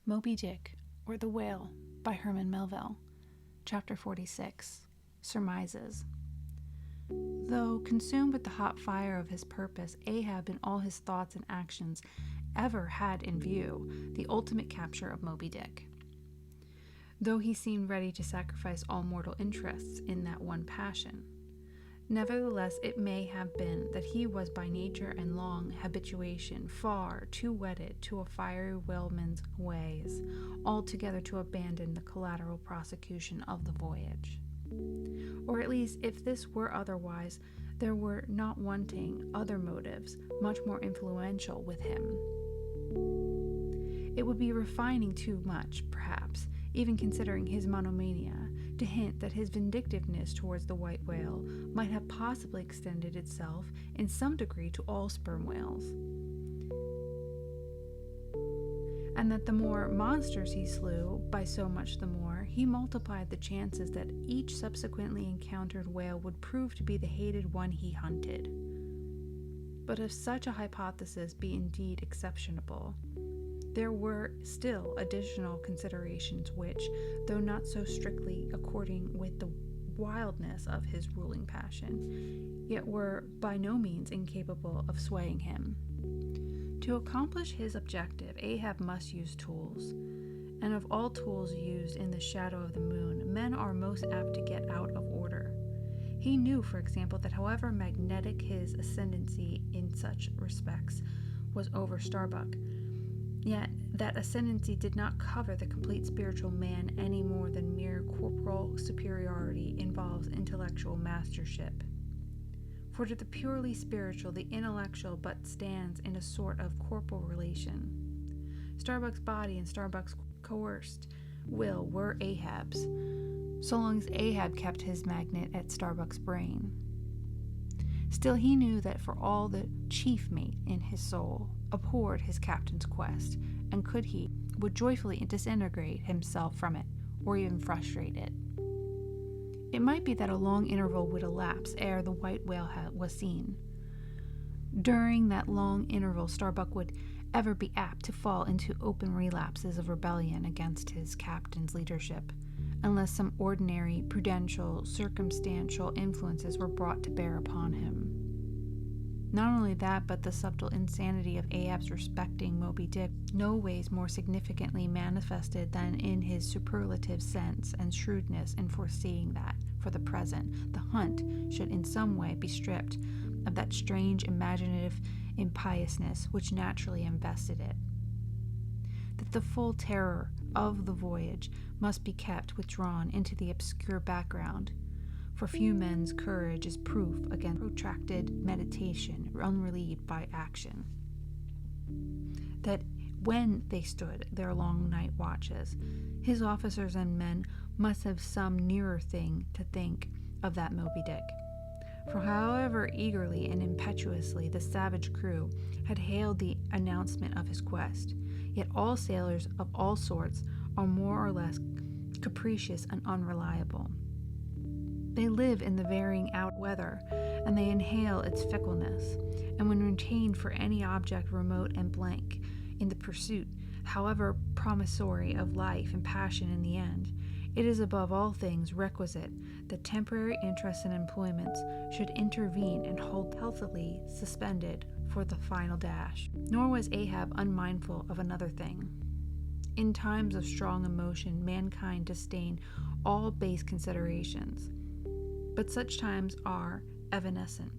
Moby-Dick, or The Whale, by Herman Melville. Chapter 46, Surmises. Though consumed with the hot fire of his purpose, Ahab in all his thoughts and actions ever had in view the ultimate capture of Moby-Dick. Though he seemed ready to sacrifice all mortal interests in that one passion, nevertheless it may have been that he was by nature and long habituation far too wedded to a fiery whaleman's ways altogether to abandon the collateral prosecution of the voyage. Or at least, if this were otherwise, there were not wanting other motives much more influential with him. It would be refining too much, perhaps, even considering his monomania, to hint that his vindictiveness towards the white whale might have possibly extended itself in some degree to all sperm whales, and that the more monsters he slew, by so much the more, he multiplied the chances that each subsequently encountered whale would prove to be the hated one he hunted. But if such a hypothesis be indeed exceptionable, there were still additional considerations which, though not so strictly according with the wildness of his ruling passion, yet were by no means incapable of swaying him. To accomplish his objective, Ahab must use tools, and of all tools used in the shadow of the moon, men are most apt to get out of order. He knew, for example, that however magnetic his ascendancy in such respects was over Starbuck, yet that ascendancy did not cover the complete spiritual man any more than mere corporal superiority involves intellectual mastership. For to the purely spiritual, the intellectual but stands in a sort of corporal relation. Starbuck's body and Starbuck's coerced will were Ahab's, so long as Ahab kept his magnet at Starbuck's brain. Still he knew that for all the chief mate in his soul abhorred his captain's quest, and could he, would joyfully disintegrate himself from it, or even frustrate it. It might be that a long interval would elapse ere the white whale was seen. During that long interval Starbuck would ever be apt to fall into open relapses of rebellion against his captain's leadership, unless some ordinary, prudential, circumstantial influences were brought to bear upon him. Not only that, but the subtle insanity of Ahab's respecting Moby-Dick no ways more significantly manifested than in his superlative sense and shrewdness in foreseeing that, for the present, the hunt should in some way be stripped of that strange imaginative impiousness which naturally invested it. That the full terror of the voyage must be kept withdrawn into the obscure background, for few men's courage is proof against protracted meditation unrelieved by action. That when they stood their long night watches, his officers and men must have some nearer thing to think of that Moby-Dick. For however eagerly and impetuously the savage crew had hailed the announcement of his quest, yet all sailors of all sorts are more or less capricious and unreliable. They live in the varying out weather, and they inhale its fickleness, and when retained for any object remote and blank in the pursuit, however promissory of life and passion in the end, it is above all things requisite that temporary interests and employments should intervene and hold healthily suspended for the final dash. Nor was Ahab unmindful of another thing. In times of strong emotion, mankind disdain all base considerations, but such times are evanescent.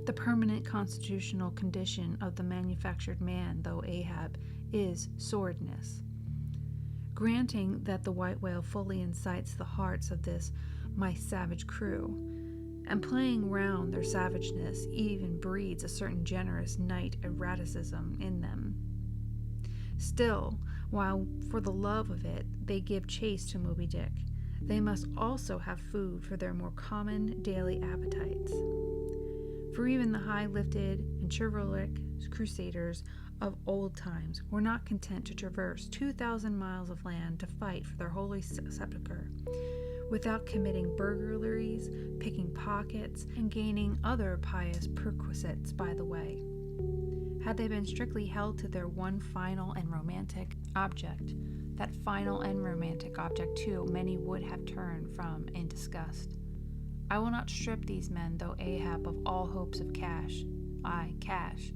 The permanent constitutional condition of the manufactured man, though Ahab, is sordidness. Granting that the white whale fully incites the hearts of this my savage crew, and playing round their savageness even breeds a certain generous knight erraticism in them. Still, while for the love of it they give chase to Moby-Dick, they must also have food for their more common daily appetites. For even the high-lifted and chivalric crusaders of old times were not content to traverse 2,000 miles of land to fight for their holy sepulchre, without committing burglaries, picking pockets, and gaining other pious perquisites by the way. Had they been strictly held to their one final and romantic object, that final and romantic object, too, many would have turned from in disgust. I will not strip these men, though Ahab, of all hopes of cash. Aye, cash.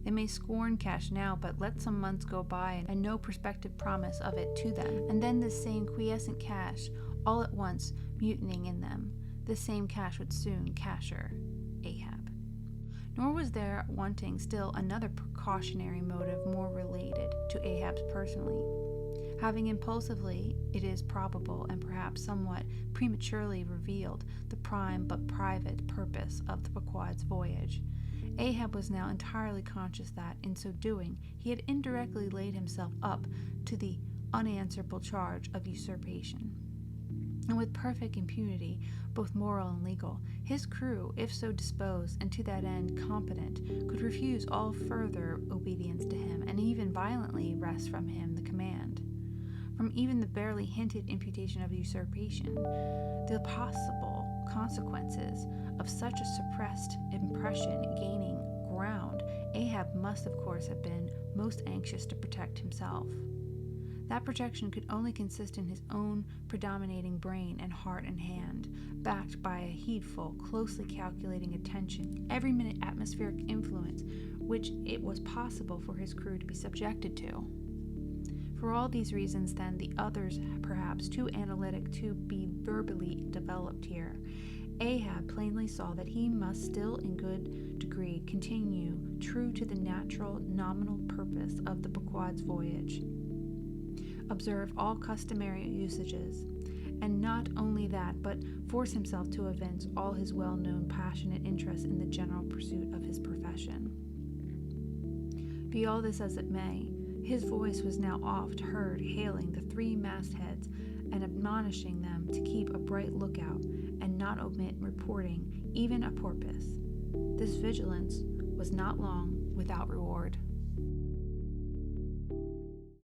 They may scorn cash now, but let some months go by and no prospective promise of it to them, and then this same quiescent cash, all at once mutinying in them, this same cash would soon casher Ahab. Nor was there wanting still another precautionary motive more related to Ahab's personally. Having impulsively, it is probable, and perhaps somewhat prematurely revealed the prime but private purpose of the Pequod's voyage, Ahab was now entirely conscious that, in so doing, he had indirectly laid himself up to the unanswerable charge of usurpation. And with perfect impunity, both moral and legal, his crew, if so disposed and to that end competent, could refuse all further obedience to him, and even violently wrest from him the command. From even the barely hinted imputation of usurpation, the possible consequences of such a suppressed impression gaining ground, Ahab must of course have been most anxious to protect himself. That protection could only consist in his own predominating brain and heart and hand, backed by a heedful, closely calculating attention, every minute atmospheric influence which it was possible for his crew to be subjected to. For all these reasons, then, the others perhaps too analytic to be verbally developed here, Ahab plainly saw that he must still in good degree continue true to the natural, nominal purpose of the Pequod's voyage, observe all customary usages, and not only that, but force himself to evince all his well-known passionate interest in the general pursuit of his profession. Be all this as it may, his voice was now oft heard hailing the three mastheads and admonishing them to keep a bright lookout and not omit reporting even a porpoise. This vigilance was not long without reward.